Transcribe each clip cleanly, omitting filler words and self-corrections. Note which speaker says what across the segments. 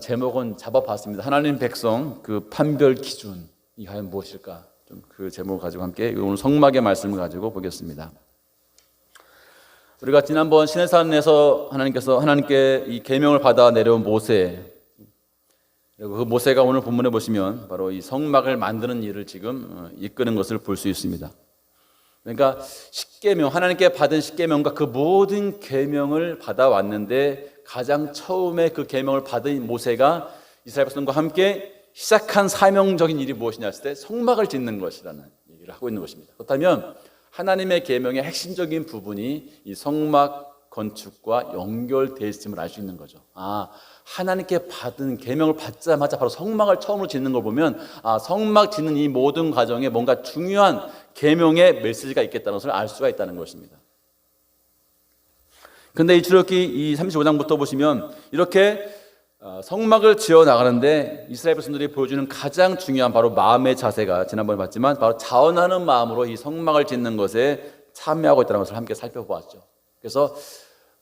Speaker 1: 제목은 잡아봤습니다. 하나님 백성 그 판별 기준이 과연 무엇일까? 좀 그 제목을 가지고 함께 오늘 성막의 말씀을 가지고 보겠습니다. 우리가 지난번 시내산에서 하나님께 이 계명을 받아 내려온 모세, 그리고 그 모세가 오늘 본문에 보시면 바로 이 성막을 만드는 일을 지금 이끄는 것을 볼 수 있습니다. 그러니까 십계명, 하나님께 받은 십계명과 그 모든 계명을 받아왔는데 가장 처음에 그 계명을 받은 모세가 이스라엘 백성과 함께 시작한 사명적인 일이 무엇이냐 했을 때 성막을 짓는 것이라는 얘기를 하고 있는 것입니다. 그렇다면 하나님의 계명의 핵심적인 부분이 이 성막 건축과 연결되어 있음을 알 수 있는 거죠. 하나님께 받은 계명을 받자마자 바로 성막을 처음으로 짓는 걸 보면 성막 짓는 이 모든 과정에 뭔가 중요한 계명의 메시지가 있겠다는 것을 알 수가 있다는 것입니다. 그런데 이 출애굽기 이 35장부터 보시면 이렇게 성막을 지어 나가는데 이스라엘 백성들이 보여주는 가장 중요한 바로 마음의 자세가 지난번에 봤지만 바로 자원하는 마음으로 이 성막을 짓는 것에 참여하고 있다는 것을 함께 살펴보았죠. 그래서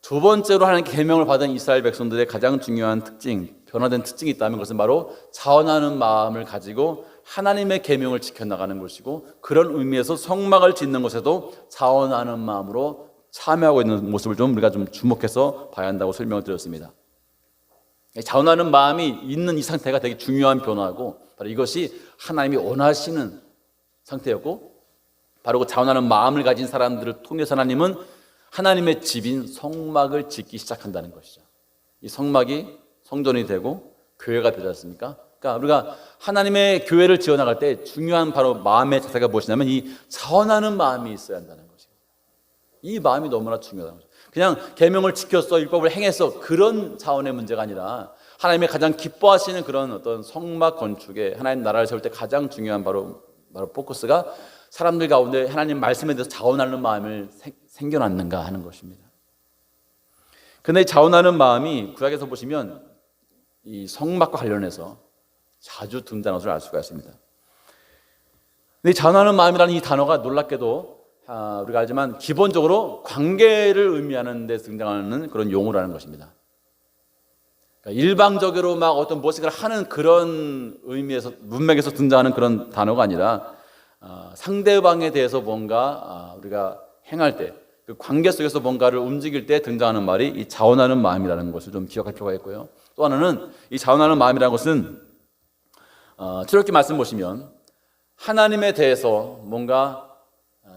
Speaker 1: 두 번째로 하나님께 계명을 받은 이스라엘 백성들의 가장 중요한 특징, 변화된 특징이 있다면 그것은 바로 자원하는 마음을 가지고 하나님의 계명을 지켜나가는 것이고, 그런 의미에서 성막을 짓는 것에도 자원하는 마음으로 참여하고 있는 모습을 우리가 좀 주목해서 봐야 한다고 설명을 드렸습니다. 자원하는 마음이 있는 이 상태가 되게 중요한 변화고, 바로 이것이 하나님이 원하시는 상태였고, 바로 그 자원하는 마음을 가진 사람들을 통해서 하나님은 하나님의 집인 성막을 짓기 시작한다는 것이죠. 이 성막이 성전이 되고 교회가 되지 않습니까? 그러니까 우리가 하나님의 교회를 지어나갈 때 중요한 바로 마음의 자세가 무엇이냐면 이 자원하는 마음이 있어야 한다는 것이죠. 이 마음이 너무나 중요하다는 거죠. 그냥 계명을 지켰어, 율법을 행했어, 그런 차원의 문제가 아니라 하나님의 가장 기뻐하시는 그런 어떤 성막 건축에 하나님 나라를 세울 때 가장 중요한 바로 포커스가 사람들 가운데 하나님 말씀에 대해서 자원하는 마음을 생겨났는가 하는 것입니다. 그런데 자원하는 마음이 구약에서 보시면 이 성막과 관련해서 자주 등장하는 것을 알 수가 있습니다. 근데 자원하는 마음이라는 이 단어가 놀랍게도 우리가 알지만 기본적으로 관계를 의미하는 데 등장하는 그런 용어라는 것입니다. 그러니까 일방적으로 막 어떤 무엇을 하는 그런 의미에서 문맥에서 등장하는 그런 단어가 아니라 상대방에 대해서 뭔가 우리가 행할 때 그 관계 속에서 뭔가를 움직일 때 등장하는 말이 이 자원하는 마음이라는 것을 좀 기억할 필요가 있고요. 또 하나는 이 자원하는 마음이라는 것은 출애굽기 말씀 보시면 하나님에 대해서 뭔가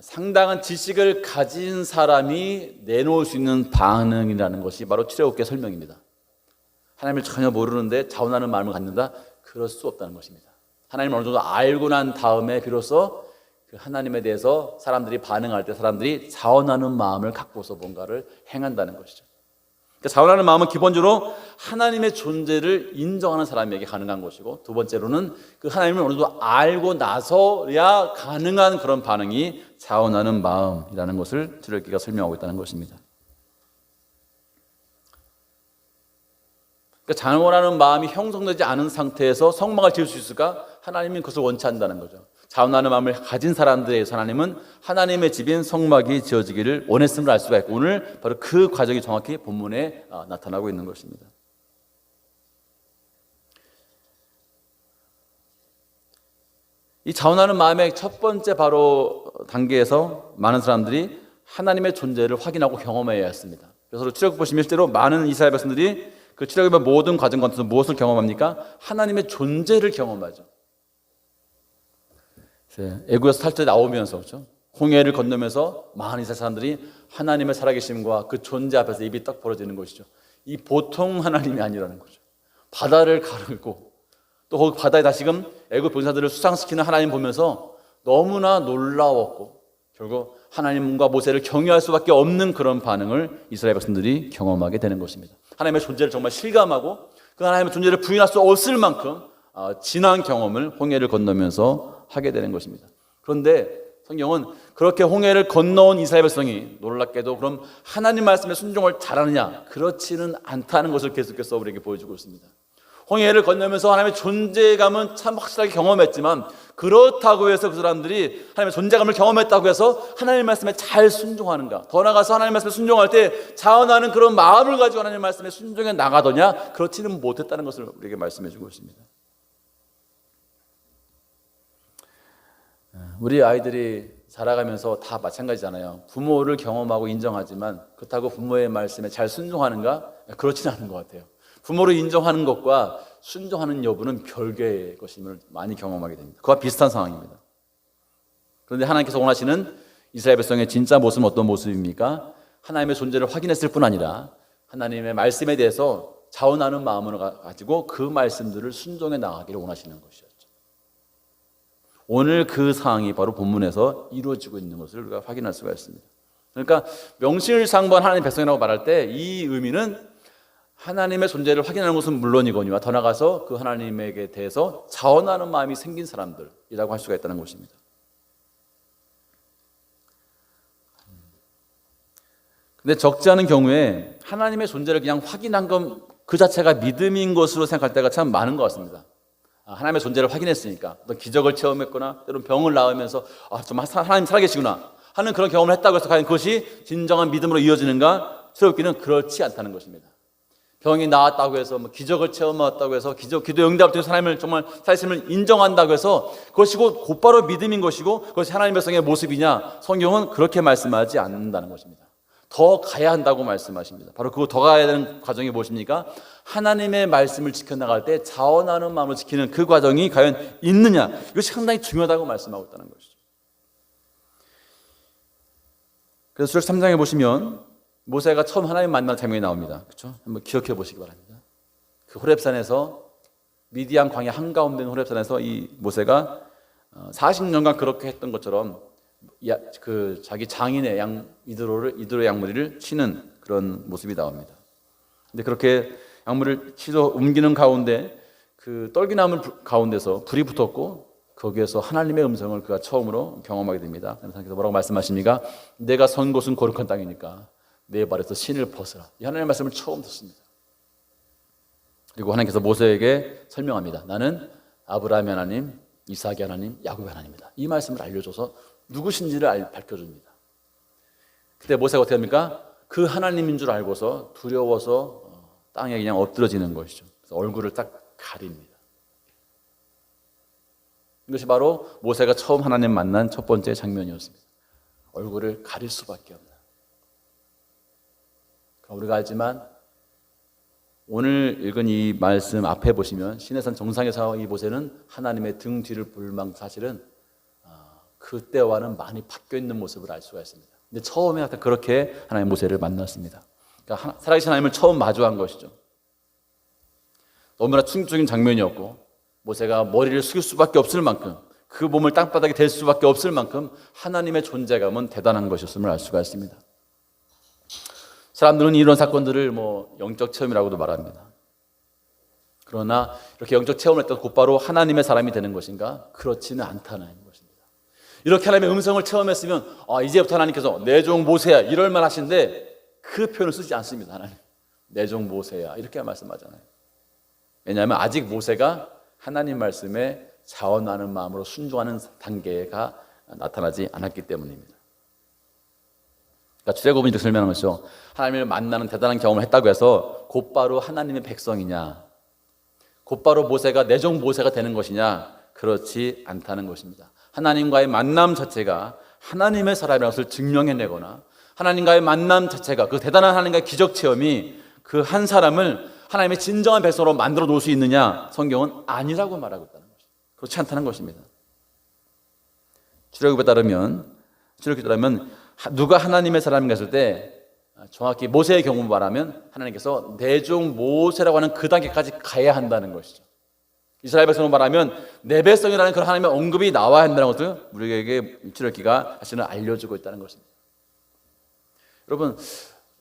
Speaker 1: 상당한 지식을 가진 사람이 내놓을 수 있는 반응이라는 것이 바로 출애굽기의 설명입니다. 하나님을 전혀 모르는데 자원하는 마음을 갖는다? 그럴 수 없다는 것입니다. 하나님을 어느 정도 알고 난 다음에 비로소 그 하나님에 대해서 사람들이 반응할 때 사람들이 자원하는 마음을 갖고서 뭔가를 행한다는 것이죠. 그러니까 자원하는 마음은 기본적으로 하나님의 존재를 인정하는 사람에게 가능한 것이고, 두 번째로는 그 하나님을 어느 정도 알고 나서야 가능한 그런 반응이 자원하는 마음이라는 것을 출애굽기가 설명하고 있다는 것입니다. 그러니까 자원하는 마음이 형성되지 않은 상태에서 성막을 지을 수 있을까? 하나님은 그것을 원치 않는다는 거죠. 자원하는 마음을 가진 사람들에 의해서 하나님은 하나님의 집인 성막이 지어지기를 원했음을 알 수가 있고, 오늘 바로 그 과정이 정확히 본문에 나타나고 있는 것입니다. 이 자원하는 마음의 첫 번째 바로 단계에서 많은 사람들이 하나님의 존재를 확인하고 경험해야 했습니다. 그래서 출애굽 보시면 실제로 많은 이스라엘 백성들이 그 출애굽의 모든 과정 가운데서 무엇을 경험합니까? 하나님의 존재를 경험하죠. 애굽에서 탈 때 나오면서 그렇죠? 홍해를 건너면서 많은 이스라엘 사람들이 하나님의 살아계심과 그 존재 앞에서 입이 딱 벌어지는 것이죠. 이 보통 하나님이 아니라는 거죠. 바다를 가르고 또 거기 바다에 다시금 애굽 병사들을 수상시키는 하나님 보면서 너무나 놀라웠고, 결국 하나님과 모세를 경외할 수밖에 없는 그런 반응을 이스라엘 백성들이 경험하게 되는 것입니다. 하나님의 존재를 정말 실감하고 그 하나님의 존재를 부인할 수 없을 만큼 진한 경험을 홍해를 건너면서 하게 되는 것입니다. 그런데 성경은 그렇게 홍해를 건너온 이스라엘 백성이 놀랍게도 그럼 하나님 말씀에 순종을 잘하느냐? 그렇지는 않다는 것을 계속해서 우리에게 보여주고 있습니다. 홍해를 건너면서 하나님의 존재감은 참 확실하게 경험했지만 그렇다고 해서 그 사람들이 하나님의 존재감을 경험했다고 해서 하나님의 말씀에 잘 순종하는가? 더 나아가서 하나님의 말씀에 순종할 때 자원하는 그런 마음을 가지고 하나님의 말씀에 순종해 나가더냐? 그렇지는 못했다는 것을 우리에게 말씀해 주고 있습니다. 우리 아이들이 자라가면서 다 마찬가지잖아요. 부모를 경험하고 인정하지만 그렇다고 부모의 말씀에 잘 순종하는가? 그렇지는 않은 것 같아요. 부모를 인정하는 것과 순종하는 여부는 별개의 것임을 많이 경험하게 됩니다. 그와 비슷한 상황입니다. 그런데 하나님께서 원하시는 이스라엘 백성의 진짜 모습은 어떤 모습입니까? 하나님의 존재를 확인했을 뿐 아니라 하나님의 말씀에 대해서 자원하는 마음을 가지고 그 말씀들을 순종해 나가기를 원하시는 것이었죠. 오늘 그 상황이 바로 본문에서 이루어지고 있는 것을 우리가 확인할 수가 있습니다. 그러니까 명실상부한 하나님의 백성이라고 말할 때 이 의미는 하나님의 존재를 확인하는 것은 물론이거니와 더 나아가서 그 하나님에게 대해서 자원하는 마음이 생긴 사람들이라고 할 수가 있다는 것입니다. 근데 적지 않은 경우에 하나님의 존재를 그냥 확인한 것 그 자체가 믿음인 것으로 생각할 때가 참 많은 것 같습니다. 하나님의 존재를 확인했으니까 어떤 기적을 체험했거나 때로는 병을 나으면서 정말 하나님 살아계시구나 하는 그런 경험을 했다고 해서 과연 그것이 진정한 믿음으로 이어지는가? 새롭기는 그렇지 않다는 것입니다. 병이 나았다고 해서 기적을 체험했다고 해서 기도 응답을 통해서 하나님을 정말 살아계심을 인정한다고 해서 그것이 곧바로 믿음인 것이고 그것이 하나님 백성의 모습이냐? 성경은 그렇게 말씀하지 않는다는 것입니다. 더 가야 한다고 말씀하십니다. 바로 그 더 가야 되는 과정이 무엇입니까? 하나님의 말씀을 지켜나갈 때 자원하는 마음으로 지키는 그 과정이 과연 있느냐? 이것이 상당히 중요하다고 말씀하고 있다는 것이죠. 그래서 출애굽 3장에 보시면 모세가 처음 하나님 만나는 장면이 나옵니다. 그렇죠? 한번 기억해 보시기 바랍니다. 그 호렙산에서 미디안 광야 한가운데 있는 호렙산에서 이 모세가 40년간 그렇게 했던 것처럼 그 자기 장인의 이드로의 양무리를 치는 그런 모습이 나옵니다. 근데 그렇게 양무리를 치러 옮기는 가운데 그 떨기나무 가운데서 불이 붙었고 거기에서 하나님의 음성을 그가 처음으로 경험하게 됩니다. 하나님께서 뭐라고 말씀하십니까? 내가 선 곳은 거룩한 땅이니까 내 발에서 신을 벗으라. 이 하나님의 말씀을 처음 듣습니다. 그리고 하나님께서 모세에게 설명합니다. 나는 아브라함의 하나님, 이삭의 하나님, 야곱의 하나님이다. 이 말씀을 알려줘서 누구신지를 밝혀줍니다. 그때 모세가 어떻게 합니까? 그 하나님인 줄 알고서 두려워서 땅에 그냥 엎드러지는 것이죠. 그래서 얼굴을 딱 가립니다. 이것이 바로 모세가 처음 하나님 만난 첫 번째 장면이었습니다. 얼굴을 가릴 수밖에 없는. 우리가 알지만 오늘 읽은 이 말씀 앞에 보시면 시내산 정상에서 이 모세는 하나님의 등 뒤를 볼 만큼 사실은 그때와는 많이 바뀌어 있는 모습을 알 수가 있습니다. 근데 처음에 그렇게 하나님 모세를 만났습니다. 그러니까 살아계신 하나님을 처음 마주한 것이죠. 너무나 충격적인 장면이었고 모세가 머리를 숙일 수밖에 없을 만큼 그 몸을 땅바닥에 댈 수밖에 없을 만큼 하나님의 존재감은 대단한 것이었음을 알 수가 있습니다. 사람들은 이런 사건들을 영적 체험이라고도 말합니다. 그러나 이렇게 영적 체험을 했던 곧바로 하나님의 사람이 되는 것인가? 그렇지는 않다는 것입니다. 이렇게 하나님의 음성을 체험했으면 이제부터 하나님께서 내 종 모세야 이럴 만하신데 그 표현을 쓰지 않습니다. 하나님 내 종 모세야 이렇게 말씀하잖아요. 왜냐하면 아직 모세가 하나님 말씀에 자원하는 마음으로 순종하는 단계가 나타나지 않았기 때문입니다. 그러니까 출애굽은 이렇게 설명하는 것이죠. 하나님을 만나는 대단한 경험을 했다고 해서 곧바로 하나님의 백성이냐, 곧바로 모세가 내 종 모세가 되는 것이냐, 그렇지 않다는 것입니다. 하나님과의 만남 자체가 하나님의 사람이라는 것을 증명해내거나 하나님과의 만남 자체가 그 대단한 하나님과의 기적 체험이 그 한 사람을 하나님의 진정한 백성으로 만들어 놓을 수 있느냐? 성경은 아니라고 말하고 있다는 것입니다. 그렇지 않다는 것입니다. 출애굽에 따르면 누가 하나님의 사람인가 했을 때 정확히 모세의 경우 말하면 하나님께서 내 종 모세라고 하는 그 단계까지 가야 한다는 것이죠. 이스라엘 백성으로 말하면 내 백성이라는 그런 하나님의 언급이 나와야 한다는 것을 우리에게 출애굽기가 사실은 알려주고 있다는 것입니다. 여러분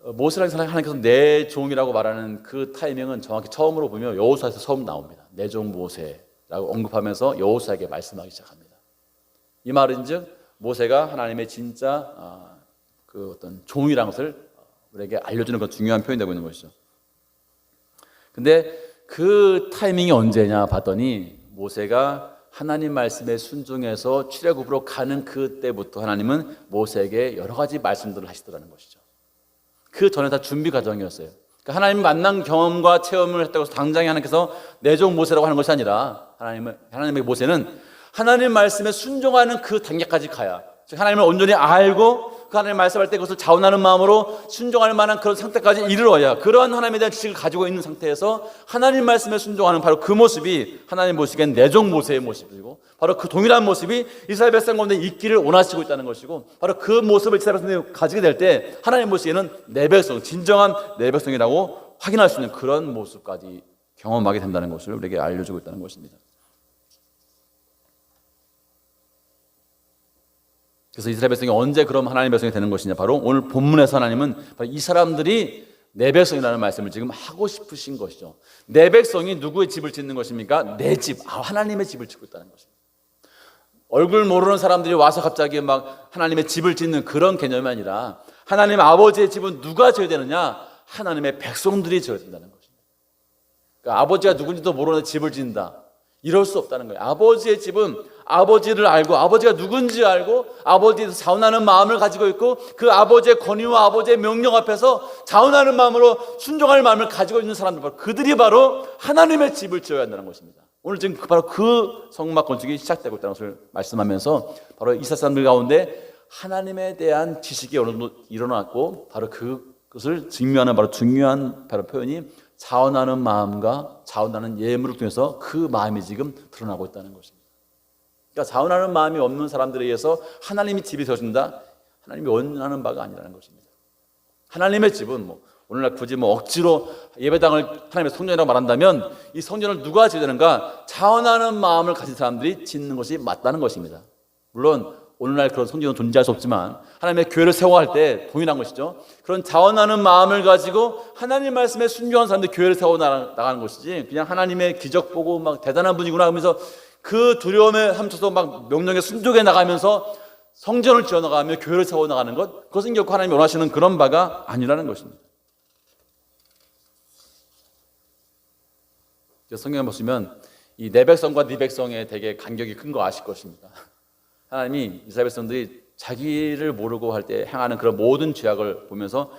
Speaker 1: 모세라는 사람이 하나님께서 내 종이라고 말하는 그 타이밍은 정확히 처음으로 보면 여호수아에서 처음 나옵니다. 내 종 모세라고 언급하면서 여호수아에게 말씀하기 시작합니다. 이 말은즉 모세가 하나님의 진짜 그 어떤 종이라는 것을 우리에게 알려주는 건 중요한 표현이 되고 있는 것이죠. 근데 그 타이밍이 언제냐 봤더니 모세가 하나님 말씀에 순종해서 출애굽으로 가는 그때부터 하나님은 모세에게 여러 가지 말씀들을 하시더라는 것이죠. 그 전에 다 준비 과정이었어요. 그러니까 하나님 만난 경험과 체험을 했다고 해서 당장에 하나님께서 내 종 모세라고 하는 것이 아니라 하나님의 모세는 하나님 말씀에 순종하는 그 단계까지 가야, 즉 하나님을 온전히 알고 그 하나님 말씀할 때 그것을 자원하는 마음으로 순종할 만한 그런 상태까지 이르러야, 그러한 하나님에 대한 지식을 가지고 있는 상태에서 하나님 말씀에 순종하는 바로 그 모습이 하나님 보시기엔 내 종 모세의 모습이고, 바로 그 동일한 모습이 이스라엘 백성 가운데 있기를 원하시고 있다는 것이고, 바로 그 모습을 이스라엘 백성이 가지게 될 때 하나님 보시기에는 내 백성, 진정한 내 백성이라고 확인할 수 있는 그런 모습까지 경험하게 된다는 것을 우리에게 알려주고 있다는 것입니다. 그래서 이스라엘 백성이 언제 그럼 하나님의 백성이 되는 것이냐, 바로 오늘 본문에서 하나님은 바로 이 사람들이 내 백성이라는 말씀을 지금 하고 싶으신 것이죠. 내 백성이 누구의 집을 짓는 것입니까? 내 집, 하나님의 집을 짓고 있다는 것입니다. 얼굴 모르는 사람들이 와서 갑자기 막 하나님의 집을 짓는 그런 개념이 아니라, 하나님 아버지의 집은 누가 지어야 되느냐? 하나님의 백성들이 지어야 된다는 것입니다. 그러니까 아버지가 누군지도 모르는 집을 짓는다, 이럴 수 없다는 거예요. 아버지의 집은 아버지를 알고 아버지가 누군지 알고 아버지에서 자원하는 마음을 가지고 있고, 그 아버지의 권위와 아버지의 명령 앞에서 자원하는 마음으로 순종할 마음을 가지고 있는 사람들, 바로 그들이 바로 하나님의 집을 지어야 한다는 것입니다. 오늘 지금 바로 그 성막 건축이 시작되고 있다는 것을 말씀하면서, 바로 이스라엘 사람들 가운데 하나님에 대한 지식이 어느 정도 일어났고, 바로 그것을 증명하는 바로 중요한 바로 표현이 자원하는 마음과 자원하는 예물을 통해서 그 마음이 지금 드러나고 있다는 것입니다. 그러니까 자원하는 마음이 없는 사람들에 의해서 하나님이 집이 되어진다, 하나님이 원하는 바가 아니라는 것입니다. 하나님의 집은 오늘날 굳이 억지로 예배당을 하나님의 성전이라고 말한다면, 이 성전을 누가 지어야 되는가? 자원하는 마음을 가진 사람들이 짓는 것이 맞다는 것입니다. 물론 오늘날 그런 성전은 존재할 수 없지만 하나님의 교회를 세워갈 때 동일한 것이죠. 그런 자원하는 마음을 가지고 하나님 말씀에 순종한 사람들이 교회를 세워 나가는 것이지, 그냥 하나님의 기적 보고 막 대단한 분이구나 하면서 그 두려움에 삼쳐서 막 명령에 순종해 나가면서 성전을 지어 나가며 교회를 세워 나가는 것, 그것은 결코 하나님이 원하시는 그런 바가 아니라는 것입니다. 성경에 보시면 이 내 백성과 네 백성의 되게 간격이 큰 거 아실 것입니다. 하나님이 이스라엘 백성들이 자기를 모르고 할 때 행하는 그런 모든 죄악을 보면서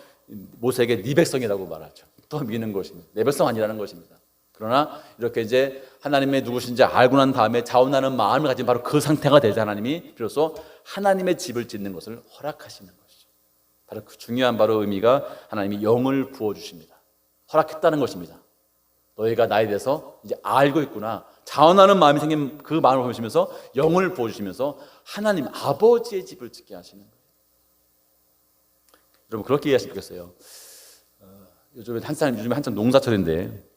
Speaker 1: 모세에게 네 백성이라고 말하죠. 또 미는 것입니다. 내 백성 아니라는 것입니다. 그러나 이렇게 이제 하나님의 누구신지 알고 난 다음에 자원하는 마음을 가진 바로 그 상태가 되자 하나님이 비로소 하나님의 집을 짓는 것을 허락하시는 것이죠. 바로 그 중요한 바로 의미가 하나님이 영을 부어주십니다. 허락했다는 것입니다. 너희가 나에 대해서 이제 알고 있구나, 자원하는 마음이 생긴 그 마음을 보시면서 영을 부어주시면서 하나님 아버지의 집을 짓게 하시는 거예요. 여러분 그렇게 이해하시면 좋겠어요. 요즘에 한참 농사철인데,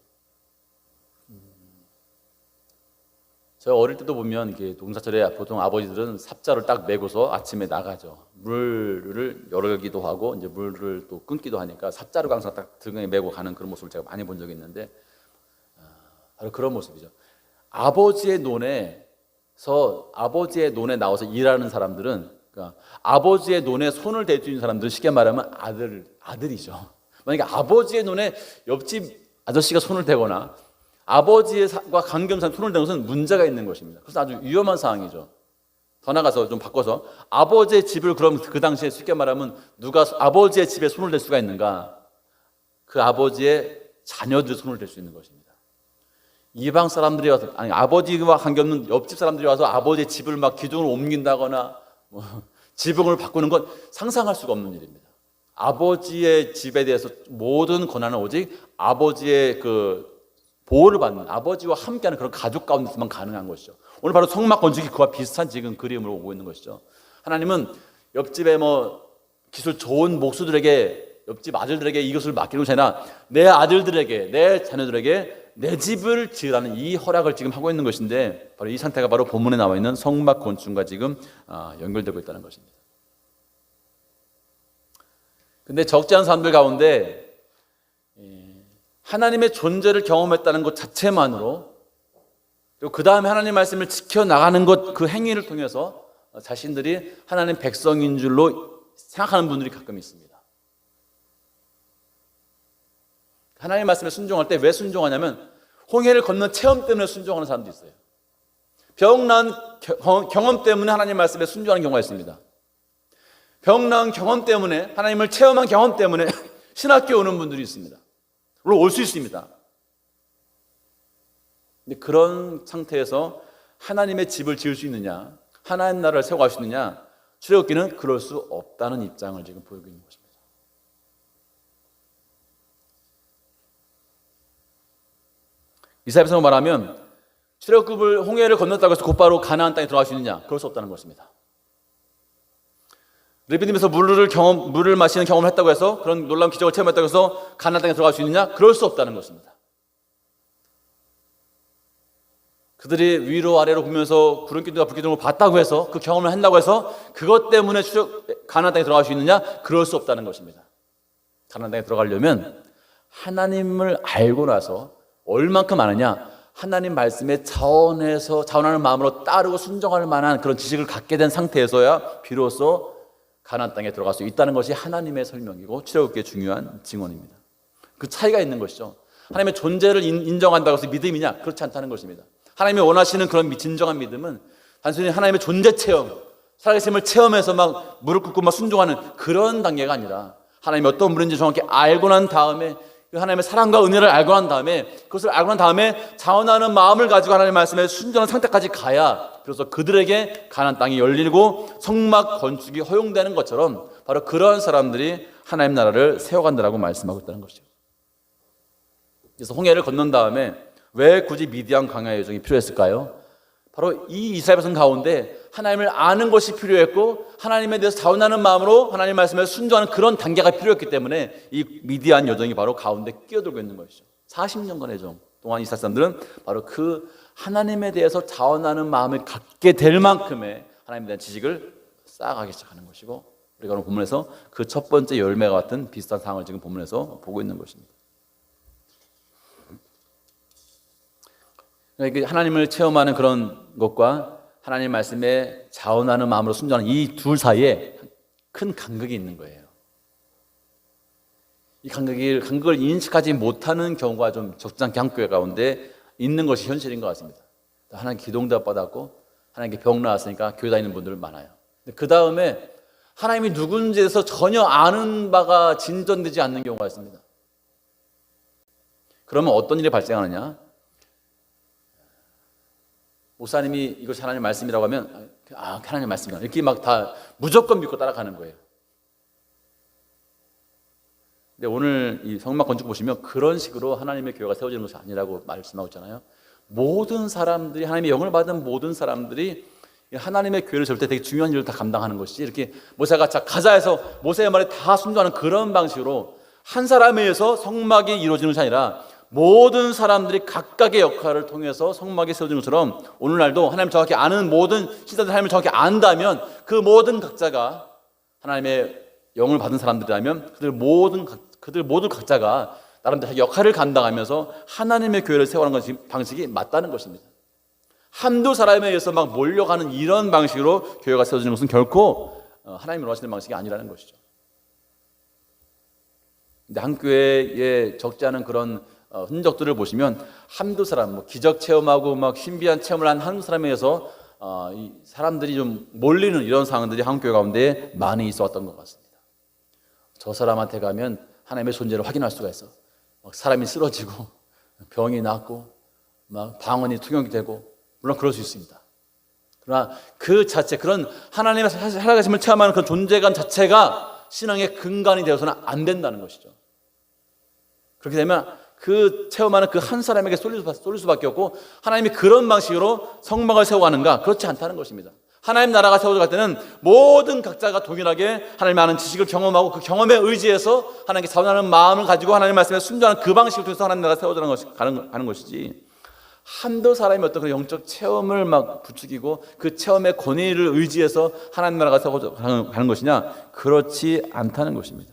Speaker 1: 제가 어릴 때도 보면 이게 농사철에 보통 아버지들은 삽자를 딱 메고서 아침에 나가죠. 물을 열기도 하고 이제 물을 또 끊기도 하니까 삽자를 항상 딱 등에 메고 가는 그런 모습을 제가 많이 본 적이 있는데, 바로 그런 모습이죠. 아버지의 논에 나와서 일하는 사람들은, 그러니까 아버지의 논에 손을 댈 수 있는 사람들은 쉽게 말하면 아들이죠. 만약에 아버지의 논에 옆집 아저씨가 손을 대거나 아버지와 관계없는 손을 대는 것은 문제가 있는 것입니다. 그래서 아주 위험한 상황이죠. 더 나가서 좀 바꿔서, 아버지의 집을 그럼 그 당시에 쉽게 말하면 누가 아버지의 집에 손을 댈 수가 있는가? 그 아버지의 자녀들이 손을 댈 수 있는 것입니다. 이방 사람들이 와서, 아버지와 관계없는 옆집 사람들이 와서 아버지의 집을 막 기둥을 옮긴다거나 지붕을 바꾸는 건 상상할 수가 없는 일입니다. 아버지의 집에 대해서 모든 권한은 오직 아버지의 그 보호를 받는, 아버지와 함께하는 그런 가족 가운데서만 가능한 것이죠. 오늘 바로 성막 건축이 그와 비슷한 지금 그림으로 오고 있는 것이죠. 하나님은 옆집에 기술 좋은 목수들에게, 옆집 아들들에게 이것을 맡기는 것이 아니라 내 아들들에게, 내 자녀들에게 내 집을 지으라는 이 허락을 지금 하고 있는 것인데, 바로 이 상태가 바로 본문에 나와 있는 성막 건축과 지금 연결되고 있다는 것입니다. 근데 적지 않은 사람들 가운데 하나님의 존재를 경험했다는 것 자체만으로, 그리고 그 다음에 하나님 말씀을 지켜나가는 것, 그 행위를 통해서 자신들이 하나님 백성인 줄로 생각하는 분들이 가끔 있습니다. 하나님 말씀에 순종할 때 왜 순종하냐면 홍해를 건넌 체험 때문에 순종하는 사람도 있어요. 병난 경험 때문에 하나님 말씀에 순종하는 경우가 있습니다. 병난 경험 때문에, 하나님을 체험한 경험 때문에 신학교에 오는 분들이 있습니다. 물론 올 수 있습니다. 근데 그런 상태에서 하나님의 집을 지을 수 있느냐, 하나님 나라를 세워갈 수 있느냐, 출애굽기는 그럴 수 없다는 입장을 지금 보이고 있는 것입니다. 이사야서로 말하면 출애굽을 홍해를 건넜다고 해서 곧바로 가나안 땅에 들어갈 수 있느냐? 그럴 수 없다는 것입니다. 르비딤에서 물을 마시는 경험을 했다고 해서, 그런 놀라운 기적을 체험했다고 해서 가나안 땅에 들어갈 수 있느냐? 그럴 수 없다는 것입니다. 그들이 위로 아래로 보면서 구름 기둥과 불 기둥을 봤다고 해서, 그 경험을 한다고 해서 그것 때문에 가나안 땅에 들어갈 수 있느냐? 그럴 수 없다는 것입니다. 가나안 땅에 들어가려면 하나님을 알고 나서 얼만큼 아느냐? 하나님 말씀에 자원하는 마음으로 따르고 순종할 만한 그런 지식을 갖게 된 상태에서야 비로소 가나안 땅에 들어갈 수 있다는 것이 하나님의 설명이고 출애굽기의 중요한 증언입니다. 그 차이가 있는 것이죠. 하나님의 존재를 인정한다고 해서 믿음이냐? 그렇지 않다는 것입니다. 하나님이 원하시는 그런 진정한 믿음은 단순히 하나님의 존재 체험, 살아계심을 체험해서 막 무릎 꿇고 막 순종하는 그런 단계가 아니라, 하나님이 어떤 분인지 정확히 알고 난 다음에, 하나님의 사랑과 은혜를 알고 난 다음에, 그것을 알고 난 다음에 자원하는 마음을 가지고 하나님의 말씀에 순종하는 상태까지 가야 비로소 그들에게 가나안 땅이 열리고 성막 건축이 허용되는 것처럼 바로 그러한 사람들이 하나님 나라를 세워간다라고 말씀하고 있다는 것이죠. 그래서 홍해를 건넌 다음에 왜 굳이 미디안 광야 여정이 필요했을까요? 바로 이 이스라엘 백성 가운데 하나님을 아는 것이 필요했고, 하나님에 대해서 자원하는 마음으로 하나님 말씀에 순종하는 그런 단계가 필요했기 때문에 이 미디안 여정이 바로 가운데 끼어들고 있는 것이죠. 40년간의 여정 동안 이스라엘 사람들은 바로 그 하나님에 대해서 자원하는 마음을 갖게 될 만큼의 하나님에 대한 지식을 쌓아가기 시작하는 것이고, 우리가 오늘 본문에서 그 첫 번째 열매와 같은 비슷한 상황을 지금 본문에서 보고 있는 것입니다. 하나님을 체험하는 그런 것과 하나님 말씀에 자원하는 마음으로 순종하는 이 둘 사이에 큰 간극이 있는 거예요. 이 간극을 인식하지 못하는 경우가 좀 적지 않게 한국교회 가운데 있는 것이 현실인 것 같습니다. 하나님 기도응답 받았고 하나님께 병 나았으니까 교회 다니는 분들 많아요. 그 다음에 하나님이 누군지에 대해서 전혀 아는 바가 진전되지 않는 경우가 있습니다. 그러면 어떤 일이 발생하느냐? 목사님이 이것이 하나님 말씀이라고 하면 하나님 말씀이다 이렇게 막 다 무조건 믿고 따라가는 거예요. 근데 오늘 이 성막 건축 보시면 그런 식으로 하나님의 교회가 세워지는 것이 아니라고 말씀하고 있잖아요. 모든 사람들이, 하나님의 영을 받은 모든 사람들이 하나님의 교회를 세울 때 되게 중요한 일을 다 감당하는 것이지, 이렇게 모세가 가자 해서 모세의 말에 다 순종하는 그런 방식으로 한 사람에 의해서 성막이 이루어지는 것이 아니라 모든 사람들이 각각의 역할을 통해서 성막이 세워지는 것처럼 오늘날도 하나님을 정확히 아는 모든 신자들 하나님을 정확히 안다면 그 모든 각자가 하나님의 영을 받은 사람들이라면 그들 모두 각자가 나름대로 역할을 감당하면서 하나님의 교회를 세워가는 것이 방식이 맞다는 것입니다. 한두 사람에 의해서 막 몰려가는 이런 방식으로 교회가 세워지는 것은 결코 하나님이 원하시는 방식이 아니라는 것이죠. 근데 한 교회에 적지 않은 그런 흔적들을 보시면 한두 사람, 기적 체험하고 막 신비한 체험을 한 한두 사람에 의해서 이 사람들이 좀 몰리는 이런 상황들이 한국 교회 가운데 많이 있었던 것 같습니다. 저 사람한테 가면 하나님의 존재를 확인할 수가 있어. 막 사람이 쓰러지고 병이 낫고 막 방언이 투영이 되고, 물론 그럴 수 있습니다. 그러나 그 자체, 그런 하나님의 살아계심을 체험하는 그 존재감 자체가 신앙의 근간이 되어서는 안 된다는 것이죠. 그렇게 되면 그 체험하는 그 한 사람에게 쏠릴 수밖에 없고, 하나님이 그런 방식으로 성막을 세워가는가? 그렇지 않다는 것입니다. 하나님 나라가 세워질 때는 모든 각자가 동일하게 하나님의 아는 지식을 경험하고 그 경험에 의지해서 하나님께 자원하는 마음을 가지고 하나님 말씀에 순종하는 그 방식을 통해서 하나님 나라가 가는 것이지, 한두 사람이 어떤 그런 영적 체험을 막 부추기고 그 체험의 권위를 의지해서 하나님 나라가 세워가는 것이냐? 그렇지 않다는 것입니다.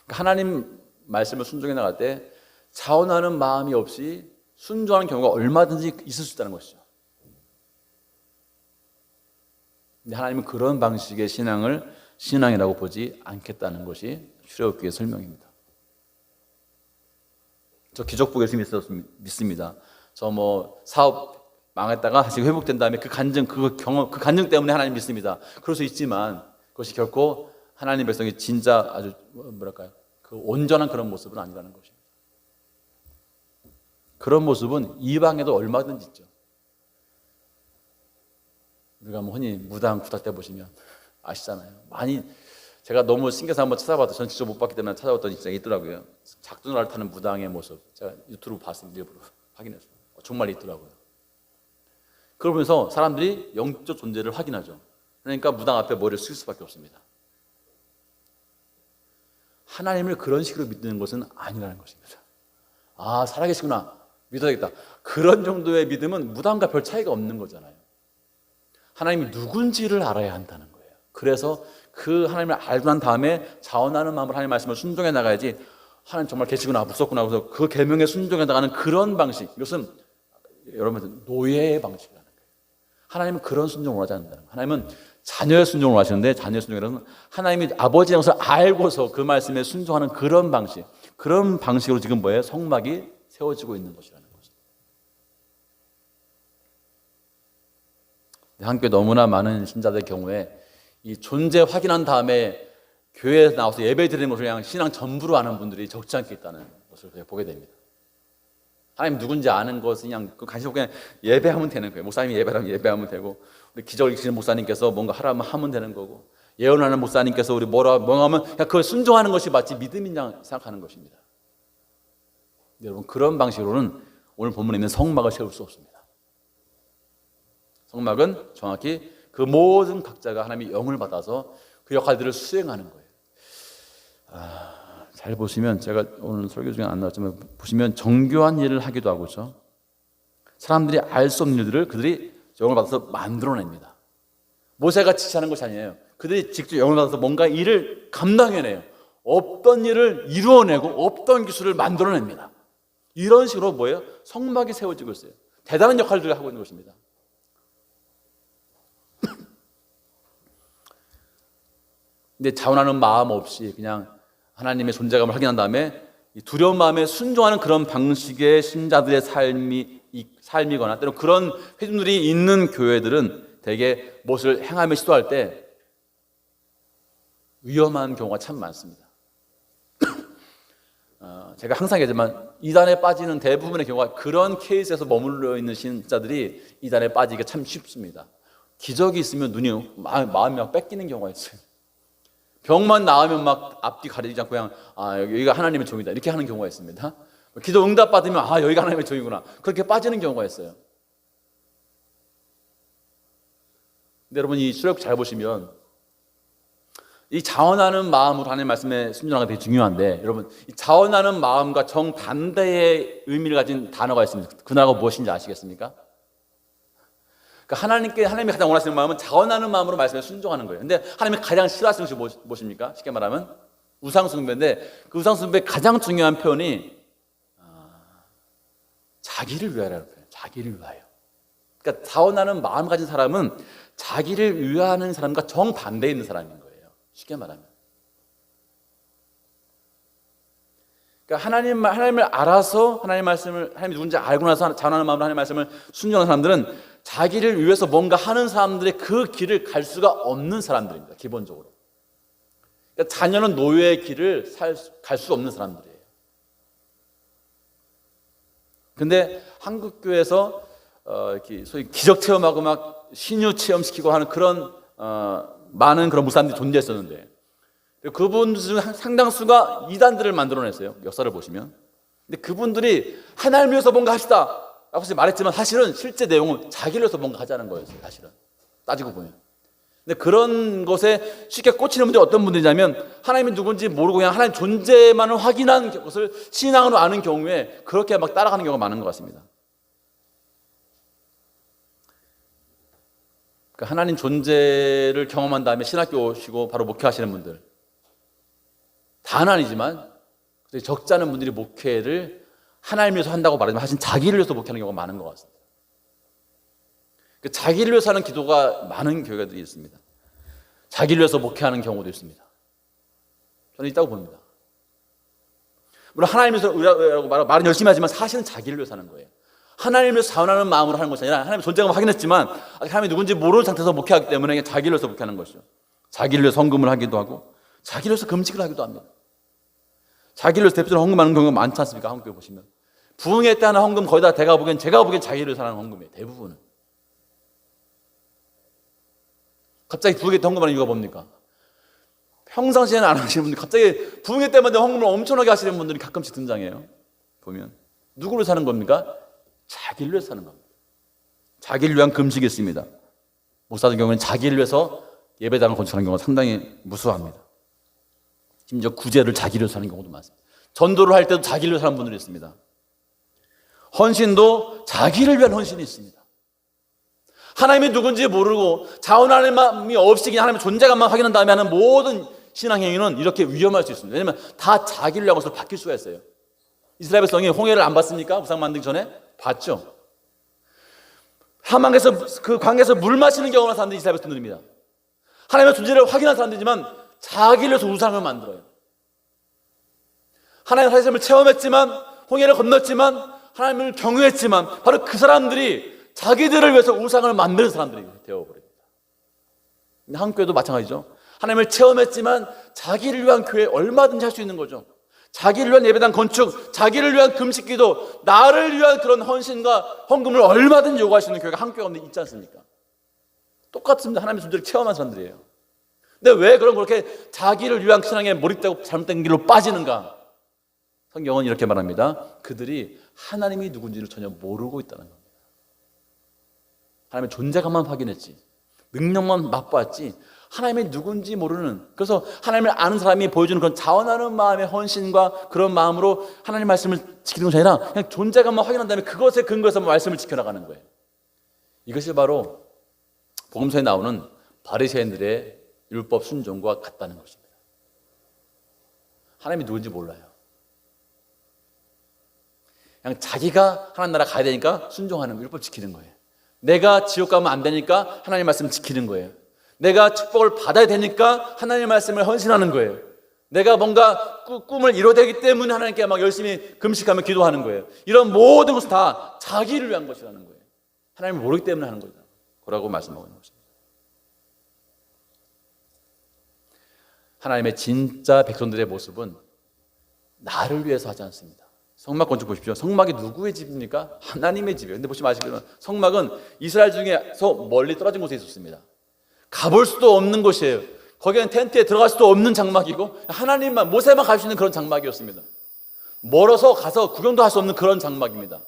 Speaker 1: 하나님 말씀을 순종해 나갈 때 자원하는 마음이 없이 순종하는 경우가 얼마든지 있을 수 있다는 것이죠. 근데 하나님은 그런 방식의 신앙을 신앙이라고 보지 않겠다는 것이 출애굽기의 설명입니다. 저 기적 보고 열심히 믿습니다. 저 뭐 사업 망했다가 다시 회복된 다음에 그 간증, 그 경험, 그 간증 때문에 하나님 믿습니다. 그럴 수 있지만 그것이 결코 하나님 백성이 진짜 아주 뭐랄까요? 그 온전한 그런 모습은 아니라는 것입니다. 그런 모습은 이방에도 얼마든지 있죠. 우리가 뭐 흔히 무당 구타 때 보시면 아시잖아요. 많이 제가 너무 신기해서 한번 찾아봐도 전 직접 못 봤기 때문에 찾아봤더니 진짜 있더라고요. 작두나를 타는 무당의 모습 제가 유튜브 봤습니다. 일부러 확인했어요. 정말 있더라고요. 그러면서 사람들이 영적 존재를 확인하죠. 그러니까 무당 앞에 머리를 숙일 수밖에 없습니다. 하나님을 그런 식으로 믿는 것은 아니라는 것입니다. 아, 살아계시구나, 믿어야겠다. 그런 정도의 믿음은 무당과 별 차이가 없는 거잖아요. 하나님이 누군지를 알아야 한다는 거예요. 그래서 그 하나님을 알고 난 다음에 자원하는 마음으로 하나님 말씀을 순종해 나가야지, 하나님 정말 계시구나, 무섭구나, 그래서 그 계명에 순종해 나가는 그런 방식, 이것은 여러분 노예의 방식이라는 거예요. 하나님은 그런 순종을 원하지 않는다는 거예요. 하나님은 자녀의 순종을 원하시는데, 자녀의 순종이라는 하나님이 아버지의 것을 알고서 그 말씀에 순종하는 그런 방식, 그런 방식으로 지금 뭐예요? 성막이 세워지고 있는 것이라는 거죠. 한국에 너무나 많은 신자들 경우에 이 존재 확인한 다음에 교회에 나와서 예배 드리는 것을 그냥 신앙 전부로 아는 분들이 적지 않게 있다는 것을 보게 됩니다. 하나님 누군지 아는 것은 그냥 관심 없고 그냥 예배하면 되는 거예요. 목사님이 예배하면 예배하면 되고, 우리 기적을 일으키는 목사님께서 뭔가 하라면 하면 되는 거고, 예언하는 목사님께서 우리 뭐라 하면 그냥 그걸 순종하는 것이 마치 믿음이냐 생각하는 것입니다. 여러분, 그런 방식으로는 오늘 본문에 있는 성막을 세울 수 없습니다. 성막은 정확히 그 모든 각자가 하나님의 영을 받아서 그 역할들을 수행하는 거예요. 잘 보시면, 제가 오늘 설교 중에 안 나왔지만 보시면 정교한 일을 하기도 하고, 그렇죠? 사람들이 알 수 없는 일들을 그들이 영을 받아서 만들어냅니다. 모세가 지시하는 것이 아니에요. 그들이 직접 영을 받아서 뭔가 일을 감당해내요. 없던 일을 이루어내고 없던 기술을 만들어냅니다. 이런 식으로 뭐예요? 성막이 세워지고 있어요. 대단한 역할들을 하고 있는 것입니다. 근데 자원하는 마음 없이 그냥 하나님의 존재감을 확인한 다음에 두려운 마음에 순종하는 그런 방식의 신자들의 삶이거나 때로 그런 회중들이 있는 교회들은 대개 무엇을 행하며 시도할 때 위험한 경우가 참 많습니다. 제가 항상 얘기하지만 이단에 빠지는 대부분의 경우가 그런 케이스에서 머물러 있는 신자들이 이단에 빠지기가 참 쉽습니다. 기적이 있으면 마음이 막 뺏기는 경우가 있어요. 병만 나으면 막 앞뒤 가리지 않고 그냥 여기가 하나님의 종이다 이렇게 하는 경우가 있습니다. 기도 응답 받으면 여기가 하나님의 종이구나 그렇게 빠지는 경우가 있어요. 근데 여러분, 이 출애굽 잘 보시면 이 자원하는 마음으로 하나님 말씀에 순종하는 게 되게 중요한데, 여러분, 이 자원하는 마음과 정반대의 의미를 가진 단어가 있습니다. 그 단어가 무엇인지 아시겠습니까? 그러니까 하나님이 가장 원하시는 마음은 자원하는 마음으로 말씀에 순종하는 거예요. 근데 하나님이 가장 싫어하시는 것이 무엇입니까? 쉽게 말하면 우상숭배인데, 그 우상숭배의 가장 중요한 표현이 자기를 위하여라는 표현이에요. 자기를 위하여. 그러니까 자원하는 마음 가진 사람은 자기를 위하는 사람과 정반대에 있는 사람인 거예요. 쉽게 말하면. 그러니까 하나님을 알아서 하나님이 누군지 알고 나서 자원하는 마음으로 하나님의 말씀을 순종하는 사람들은 자기를 위해서 뭔가 하는 사람들의 그 길을 갈 수가 없는 사람들입니다. 기본적으로. 그러니까 자녀는 노예의 길을 갈 수 없는 사람들이에요. 근데 한국 교회에서 이렇게 소위 기적 체험하고 막 신유 체험시키고 하는 그런 많은 그런 목사님들이 존재했었는데, 그분들 중 상당수가 이단들을 만들어냈어요. 역사를 보시면. 근데 그분들이 하나님을 위해서 뭔가 합시다 라고 말했지만 사실은 실제 내용은 자기를 위해서 뭔가 하자는 거였어요. 사실은 따지고 보면. 근데 그런 것에 쉽게 꽂히는 분들이 어떤 분들이냐면, 하나님이 누군지 모르고 그냥 하나님 존재만을 확인한 것을 신앙으로 아는 경우에 그렇게 막 따라가는 경우가 많은 것 같습니다. 그러니까 하나님 존재를 경험한 다음에 신학교 오시고 바로 목회하시는 분들, 다는 아니지만 적지 않은 분들이 목회를 하나님을 위해서 한다고 말하지만 사실 자기를 위해서 목회하는 경우가 많은 것 같습니다. 자기를 위해서 하는 기도가 많은 교회들이 있습니다. 자기를 위해서 목회하는 경우도 있습니다. 저는 있다고 봅니다. 물론 하나님을 위해서라고 말은 열심히 하지만 사실은 자기를 위해서 하는 거예요. 하나님을 자원하는 마음으로 하는 것이 아니라 하나님의 존재감을 확인했지만 하나님이 누군지 모르는 상태에서 목회하기 때문에 그냥 자기를 위해서 목회하는 것이죠. 자기를 위해서 헌금을 하기도 하고 자기를 위해서 금식을 하기도 합니다. 자기를 위해서 대표적으로 헌금하는 경우가 많지 않습니까? 한국에 보시면 부흥회 때 하는 헌금 거의 다 제가 보기엔 자기를 위해서 하는 헌금이에요. 대부분은. 갑자기 부흥회 때 헌금하는 이유가 뭡니까? 평상시에는 안 하시는 분들 갑자기 부흥회 때만 헌금을 엄청나게 하시는 분들이 가끔씩 등장해요. 보면 누구를 사는 겁니까? 자기를 위해서 사는 겁니다. 자기를 위한 금식이 있습니다. 목사들 경우에는 자기를 위해서 예배당을 건축하는 경우가 상당히 무수합니다. 심지어 구제를 자기를 위해서 하는 경우도 많습니다. 전도를 할 때도 자기를 위해서 하는 분들이 있습니다. 헌신도 자기를 위한 헌신이 있습니다. 하나님이 누군지 모르고 자원하는 마음이 없이 그냥 하나님의 존재감만 확인한 다음에 하는 모든 신앙행위는 이렇게 위험할 수 있습니다. 왜냐하면 다 자기를 위한 것으로 바뀔 수가 있어요. 이스라엘 백성이 홍해를 안 봤습니까? 우상 만들기 전에? 봤죠. 사막에서 그 강에서 물 마시는 경험을 사는 이스라엘 백성들입니다. 하나님의 존재를 확인한 사람들이지만 자기를 위해서 우상을 만들어요. 하나님의 살아있음을 체험했지만 홍해를 건넜지만 하나님을 경외했지만 바로 그 사람들이 자기들을 위해서 우상을 만드는 사람들이 되어버립니다. 한국교회도 마찬가지죠. 하나님을 체험했지만 자기를 위한 교회 얼마든지 할 수 있는 거죠. 자기를 위한 예배당 건축, 자기를 위한 금식기도, 나를 위한 그런 헌신과 헌금을 얼마든지 요구할 수 있는 교회가 한국 교회가 있지 않습니까? 똑같습니다. 하나님의 존재를 체험한 사람들이에요. 근데 왜 그렇게 자기를 위한 신앙에 몰입되고 잘못된 길로 빠지는가? 성경은 이렇게 말합니다. 그들이 하나님이 누군지를 전혀 모르고 있다는 겁니다. 하나님의 존재감만 확인했지, 능력만 맛봤지 하나님이 누군지 모르는, 그래서 하나님을 아는 사람이 보여주는 그런 자원하는 마음의 헌신과 그런 마음으로 하나님 말씀을 지키는 것이 아니라 그냥 존재감만 확인한 다음에 그것에 근거해서 말씀을 지켜나가는 거예요. 이것이 바로 복음서에 나오는 바리새인들의 율법 순종과 같다는 것입니다. 하나님이 누군지 몰라요. 그냥 자기가 하나님 나라 가야 되니까 순종하는 거예요. 율법 지키는 거예요. 내가 지옥 가면 안 되니까 하나님 말씀 지키는 거예요. 내가 축복을 받아야 되니까 하나님 말씀을 헌신하는 거예요. 내가 뭔가 꿈을 이뤄내기 때문에 하나님께 막 열심히 금식하며 기도하는 거예요. 이런 모든 것은 다 자기를 위한 것이라는 거예요. 하나님을 모르기 때문에 하는 거죠. 그러고 말씀하고 있는 것입니다. 하나님의 진짜 백성들의 모습은 나를 위해서 하지 않습니다. 성막 건축 보십시오. 성막이 누구의 집입니까? 하나님의 집이에요. 근데 보시면 아시겠지만 성막은 이스라엘 중에서 멀리 떨어진 곳에 있었습니다. 가볼 수도 없는 곳이에요. 거기는 텐트에 들어갈 수도 없는 장막이고 하나님만, 모세만 갈 수 있는 그런 장막이었습니다. 멀어서 가서 구경도 할 수 없는 그런 장막입니다.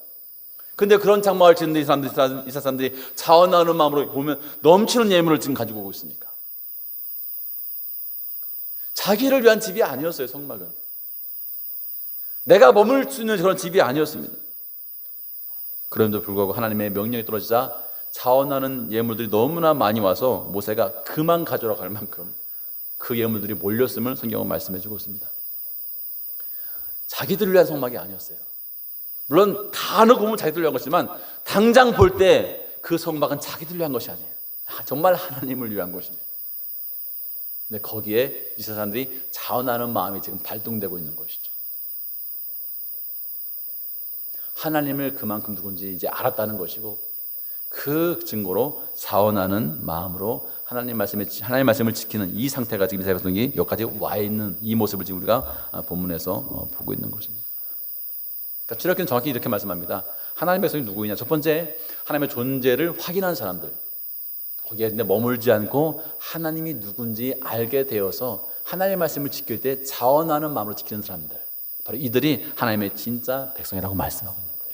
Speaker 1: 근데 그런 장막을 짓는 이스라엘 사람들이 자원하는 마음으로 보면 넘치는 예물을 지금 가지고 오고 있으니까. 자기를 위한 집이 아니었어요. 성막은 내가 머물 수 있는 그런 집이 아니었습니다. 그럼에도 불구하고 하나님의 명령이 떨어지자 자원하는 예물들이 너무나 많이 와서 모세가 그만 가져라 할 만큼 그 예물들이 몰렸음을 성경은 말씀해 주고 있습니다. 자기들을 위한 성막이 아니었어요. 물론 다 넣고 보면 자기들을 위한 것이지만 당장 볼 때 그 성막은 자기들을 위한 것이 아니에요. 정말 하나님을 위한 것입니다. 근데 거기에 이 사람들이 자원하는 마음이 지금 발동되고 있는 것이죠. 하나님을 그만큼 누군지 이제 알았다는 것이고 그 증거로 자원하는 마음으로 하나님 말씀을 지키는 이 상태가 지금 이스라엘 백성이 여기까지 와 있는 이 모습을 지금 우리가 본문에서 보고 있는 것입니다. 그러니까 출애굽기는 정확히 이렇게 말씀합니다. 하나님의 백성이 누구이냐? 첫 번째, 하나님의 존재를 확인한 사람들. 거기에 머물지 않고 하나님이 누군지 알게 되어서 하나님의 말씀을 지킬 때 자원하는 마음으로 지키는 사람들. 바로 이들이 하나님의 진짜 백성이라고 말씀하고 있는 거예요.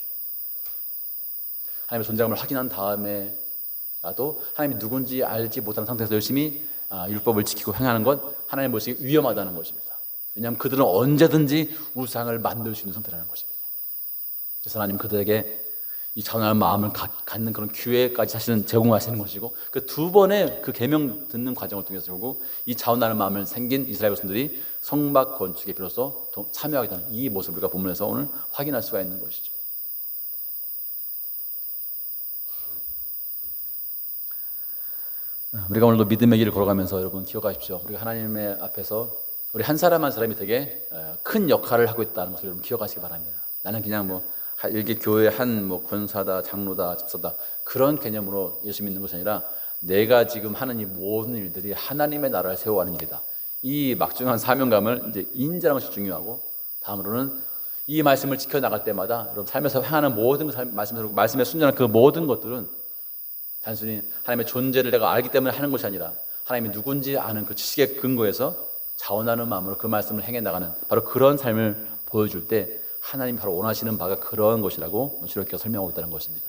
Speaker 1: 하나님의 존재감을 확인한 다음에라도 하나님이 누군지 알지 못하는 상태에서 열심히 율법을 지키고 행하는 것, 하나님의 모습이 위험하다는 것입니다. 왜냐하면 그들은 언제든지 우상을 만들 수 있는 상태라는 것입니다. 그래서 하나님 그들에게 이 자원하는 마음을 갖는 그런 기회까지 사실은 제공하시는 것이고 그 두 번의 그 계명 듣는 과정을 통해서 결국 이 자원하는 마음을 생긴 이스라엘 백성들이 성막 건축에 비로소 참여하게 되는 이 모습을 우리가 본문에서 오늘 확인할 수가 있는 것이죠. 우리가 오늘도 믿음의 길을 걸어가면서 여러분 기억하십시오. 우리가 하나님의 앞에서 우리 한 사람 한 사람이 되게 큰 역할을 하고 있다는 것을 여러분 기억하시기 바랍니다. 나는 그냥 뭐 일개 교회 한 뭐 권사다, 장로다, 집사다 그런 개념으로 예수 믿는 것이 아니라 내가 지금 하는 이 모든 일들이 하나님의 나라를 세워가는 일이다. 이 막중한 사명감을 이제 인지하는 것이 중요하고, 다음으로는 이 말씀을 지켜 나갈 때마다 여러분 삶에서 행하는 모든 말씀에 순전한 그 모든 것들은 단순히 하나님의 존재를 내가 알기 때문에 하는 것이 아니라 하나님이 누군지 아는 그 지식의 근거에서 자원하는 마음으로 그 말씀을 행해 나가는 바로 그런 삶을 보여줄 때 하나님이 바로 원하시는 바가 그런 것이라고 주님께서 설명하고 있다는 것입니다.